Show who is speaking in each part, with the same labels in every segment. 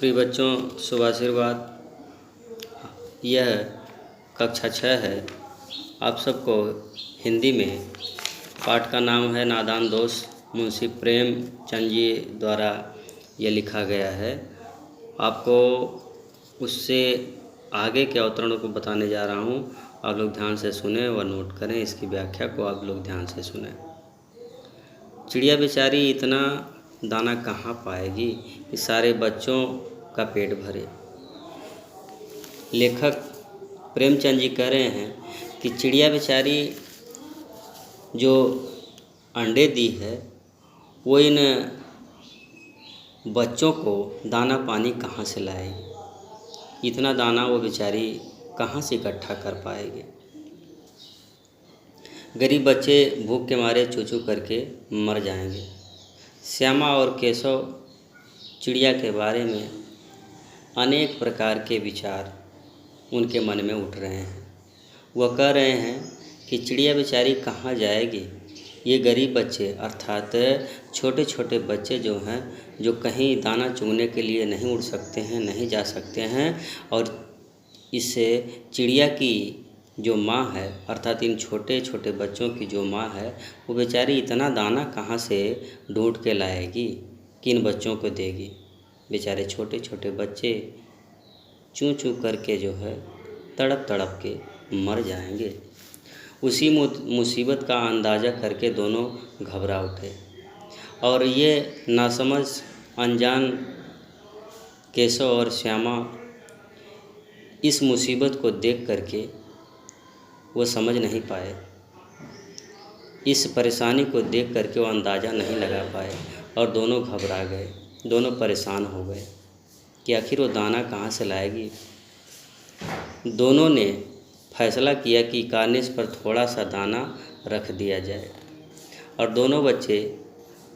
Speaker 1: प्रिय बच्चों, शुभ आशीर्वाद। यह कक्षा 6 है। आप सबको हिंदी में पाठ का नाम है नादान दोस्त। मुंशी प्रेमचंद जी द्वारा यह लिखा गया है। आपको उससे आगे के अवतरणों को बताने जा रहा हूँ। आप लोग ध्यान से सुने व नोट करें। इसकी व्याख्या को आप लोग ध्यान से सुने। चिड़िया बेचारी इतना दाना कहाँ पाएगी कि सारे बच्चों का पेट भरे। लेखक प्रेमचंद जी कह रहे हैं कि चिड़िया बेचारी जो अंडे दी है वो इन बच्चों को दाना पानी कहाँ से लाएगी। इतना दाना वो बेचारी कहाँ से इकट्ठा कर पाएगी। गरीब बच्चे भूख के मारे चू चू करके मर जाएंगे। श्यामा और केशव चिड़िया के बारे में अनेक प्रकार के विचार उनके मन में उठ रहे हैं। वह कह रहे हैं कि चिड़िया बेचारी कहाँ जाएगी। ये गरीब बच्चे अर्थात छोटे छोटे बच्चे जो हैं, जो कहीं दाना चुगने के लिए नहीं उड़ सकते हैं, नहीं जा सकते हैं, और इससे चिड़िया की जो माँ है अर्थात इन छोटे छोटे बच्चों की जो माँ है वो बेचारी इतना दाना कहाँ से ढूंढ के लाएगी, किन बच्चों को देगी। बेचारे छोटे छोटे बच्चे चूं चूं करके जो है तड़प तड़प के मर जाएंगे। उसी मुसीबत का अंदाज़ा करके दोनों घबरा उठे और ये नासमझ अनजान केशव और श्यामा इस मुसीबत को देख करके वो समझ नहीं पाए। इस परेशानी को देख करके वो अंदाज़ा नहीं लगा पाए और दोनों घबरा गए, दोनों परेशान हो गए कि आखिर वो दाना कहाँ से लाएगी। दोनों ने फैसला किया कि कार्निश पर थोड़ा सा दाना रख दिया जाए और दोनों बच्चे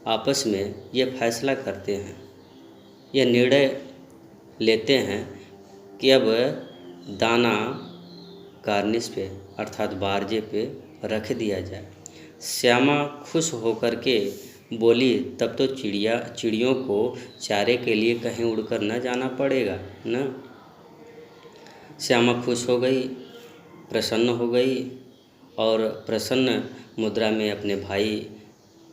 Speaker 1: आपस में ये फैसला करते हैं, यह निर्णय लेते हैं कि अब दाना कार्निश पे अर्थात बारजे पे रख दिया जाए। श्यामा खुश होकर के बोली, तब तो चिड़ियों को चारे के लिए कहीं उड़कर न जाना पड़ेगा न। श्यामा खुश हो गई, प्रसन्न हो गई और प्रसन्न मुद्रा में अपने भाई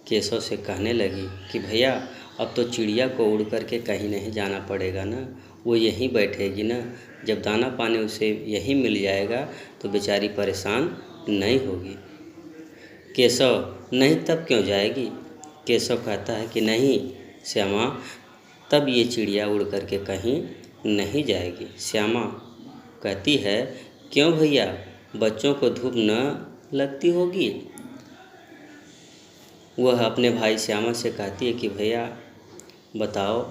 Speaker 1: केशव से कहने लगी कि भैया अब तो चिड़िया को उड़ कर के कहीं नहीं जाना पड़ेगा ना, वो यहीं बैठेगी ना। जब दाना पानी उसे यहीं मिल जाएगा तो बेचारी परेशान नहीं होगी। केशव, नहीं तब क्यों जाएगी। केशव कहता है कि नहीं श्यामा, तब ये चिड़िया उड़ कर के कहीं नहीं जाएगी। श्यामा कहती है, क्यों भैया, बच्चों को धूप न लगती होगी। वह अपने भाई श्यामा से कहती है कि भैया बताओ,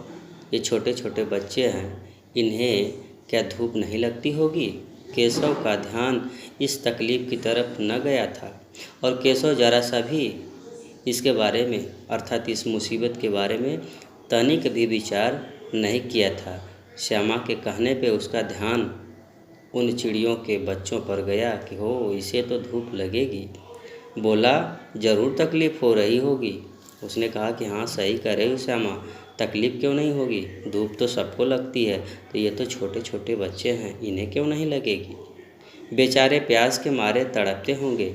Speaker 1: ये छोटे छोटे बच्चे हैं, इन्हें क्या धूप नहीं लगती होगी। केशव का ध्यान इस तकलीफ़ की तरफ न गया था और केशव जरा सा भी इसके बारे में अर्थात इस मुसीबत के बारे में तनिक भी विचार नहीं किया था। श्यामा के कहने पे उसका ध्यान उन चिड़ियों के बच्चों पर गया कि हो, इसे तो धूप लगेगी। बोला, ज़रूर तकलीफ़ हो रही होगी। उसने कहा कि हाँ, सही कह रही हो श्यामा, तकलीफ़ क्यों नहीं होगी, धूप तो सबको लगती है, तो ये तो छोटे छोटे बच्चे हैं, इन्हें क्यों नहीं लगेगी। बेचारे प्यास के मारे तड़पते होंगे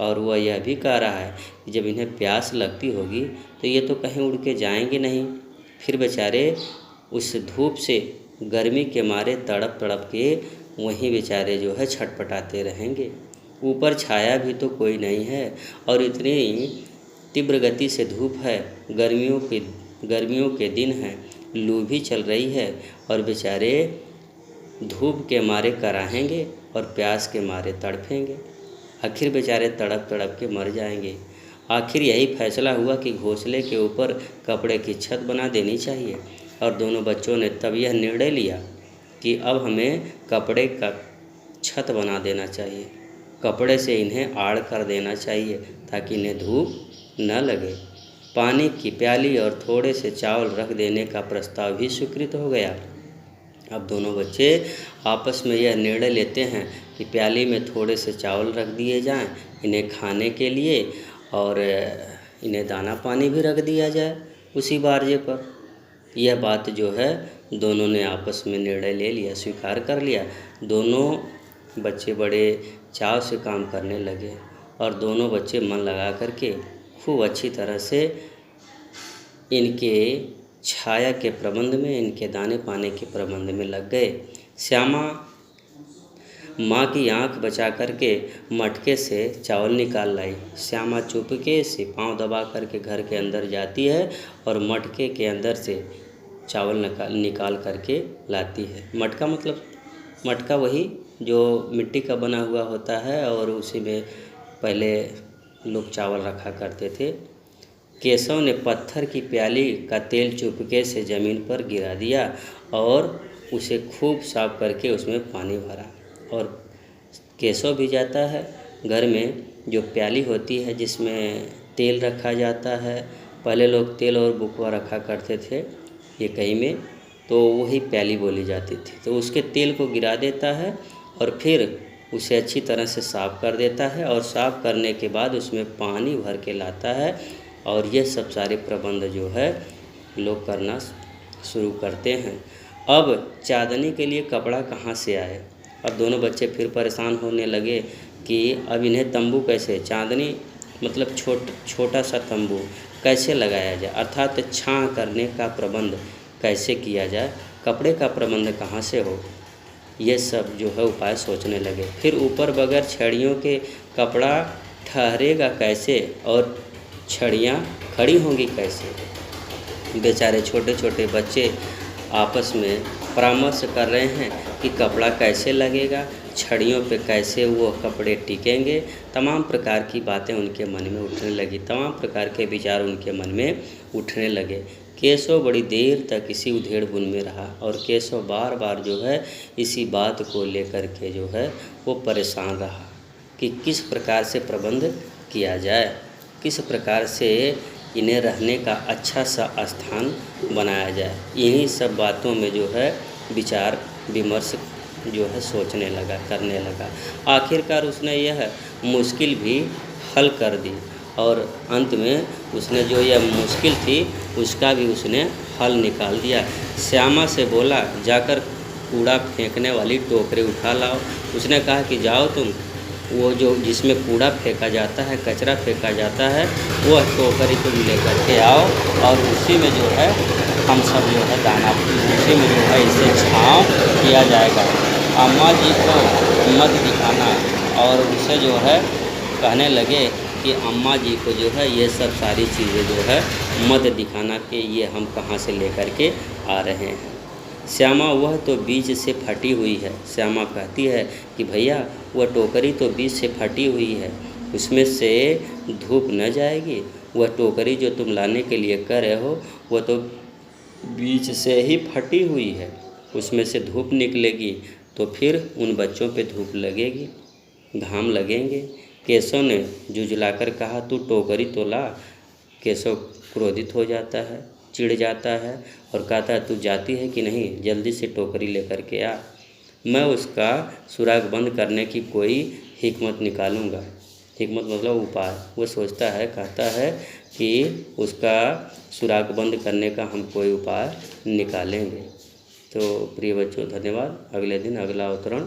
Speaker 1: और वह यह भी कह रहा है कि जब इन्हें प्यास लगती होगी तो ये तो कहीं उड़ के जाएंगे नहीं, फिर बेचारे उस धूप से गर्मी के मारे तड़प तड़प के वहीं बेचारे जो है छटपटाते रहेंगे। ऊपर छाया भी तो कोई नहीं है और इतनी तीव्र गति से धूप है, गर्मियों के दिन हैं, लू भी चल रही है और बेचारे धूप के मारे कराहेंगे और प्यास के मारे तड़पेंगे। आखिर बेचारे तड़प तड़प के मर जाएंगे। आखिर यही फैसला हुआ कि घोंसले के ऊपर कपड़े की छत बना देनी चाहिए और दोनों बच्चों ने तब यह निर्णय लिया कि अब हमें कपड़े का छत बना देना चाहिए, कपड़े से इन्हें आड़ कर देना चाहिए ताकि इन्हें धूप न लगे। पानी की प्याली और थोड़े से चावल रख देने का प्रस्ताव भी स्वीकृत हो गया। अब दोनों बच्चे आपस में यह निर्णय लेते हैं कि प्याली में थोड़े से चावल रख दिए जाएं इन्हें खाने के लिए और इन्हें दाना पानी भी रख दिया जाए उसी बारजे पर। यह बात जो है दोनों ने आपस में निर्णय ले लिया, स्वीकार कर लिया। दोनों बच्चे बड़े चाव से काम करने लगे और दोनों बच्चे मन लगा करके खूब अच्छी तरह से इनके छाया के प्रबंध में, इनके दाने पाने के प्रबंध में लग गए। श्यामा माँ की आंख बचा करके मटके से चावल निकाल लाई। श्यामा चुपके से पांव दबा करके घर के अंदर जाती है और मटके के अंदर से चावल निकाल करके लाती है। मटका मतलब मटका वही जो मिट्टी का बना हुआ होता है और उसी में पहले लोग चावल रखा करते थे। केशव ने पत्थर की प्याली का तेल चुपके से ज़मीन पर गिरा दिया और उसे खूब साफ करके उसमें पानी भरा। और केशव भी जाता है घर में जो प्याली होती है जिसमें तेल रखा जाता है। पहले लोग तेल और बुकवा रखा करते थे ये कहीं में, तो वही प्याली बोली जाती थी। तो उसके तेल को गिरा देता है और फिर उसे अच्छी तरह से साफ़ कर देता है और साफ़ करने के बाद उसमें पानी भर के लाता है। और ये सब सारे प्रबंध जो है लोग करना शुरू करते हैं। अब चाँदनी के लिए कपड़ा कहाँ से आए। अब दोनों बच्चे फिर परेशान होने लगे कि अब इन्हें तंबू कैसे, चाँदनी मतलब छोटा सा तंबू कैसे लगाया जाए, अर्थात छां करने का प्रबंध कैसे किया जाए, कपड़े का प्रबंध कहाँ से हो। ये सब जो है उपाय सोचने लगे। फिर ऊपर बगैर छड़ियों के कपड़ा ठहरेगा कैसे और छड़ियाँ खड़ी होंगी कैसे। बेचारे छोटे छोटे बच्चे आपस में परामर्श कर रहे हैं कि कपड़ा कैसे लगेगा, छड़ियों पे कैसे वो कपड़े टिकेंगे। तमाम प्रकार की बातें उनके मन में उठने लगी, तमाम प्रकार के विचार उनके मन में उठने लगे। केशव बड़ी देर तक इसी उधेड़-बुन में रहा और केशव बार बार जो है इसी बात को लेकर के जो है वो परेशान रहा कि किस प्रकार से प्रबंध किया जाए, किस प्रकार से इन्हें रहने का अच्छा सा स्थान बनाया जाए। यही सब बातों में जो है विचार विमर्श जो है सोचने लगा, करने लगा। आखिरकार उसने यह मुश्किल भी हल कर दी और अंत में उसने जो यह मुश्किल थी उसका भी उसने हल निकाल दिया। श्यामा से बोला, जाकर कूड़ा फेंकने वाली टोकरी उठा लाओ। उसने कहा कि जाओ तुम, वो जो जिसमें कूड़ा फेंका जाता है, कचरा फेंका जाता है, वह टोकरी तुम लेकर के आओ और उसी में जो है हम सब जो है दाना, उसी में जो है इसे छाँव किया जाएगा। अम्मा जी को मत दिखाना। और उसे जो है कहने लगे कि अम्मा जी को जो है ये सब सारी चीज़ें जो है मत दिखाना कि ये हम कहाँ से लेकर के आ रहे हैं। श्यामा वह तो बीच से फटी हुई है। श्यामा कहती है कि भैया वह टोकरी तो बीच से फटी हुई है, उसमें से धूप न जाएगी। वह टोकरी जो तुम लाने के लिए कह रहे हो वह तो बीच से ही फटी हुई है, उसमें से धूप निकलेगी तो फिर उन बच्चों पे धूप लगेगी, घाम लगेंगे। केशव ने जुझलाकर कहा, तू टोकरी तो ला। केशव क्रोधित हो जाता है, चिढ़ जाता है और कहता है, तू जाती है कि नहीं, जल्दी से टोकरी लेकर के आ, मैं उसका सुराग बंद करने की कोई हिकमत निकालूंगा। हिकमत मतलब उपाय। वो सोचता है, कहता है कि उसका सुराग बंद करने का हम कोई उपाय निकालेंगे। तो प्रिय बच्चों, धन्यवाद। अगले दिन अगला अवतरण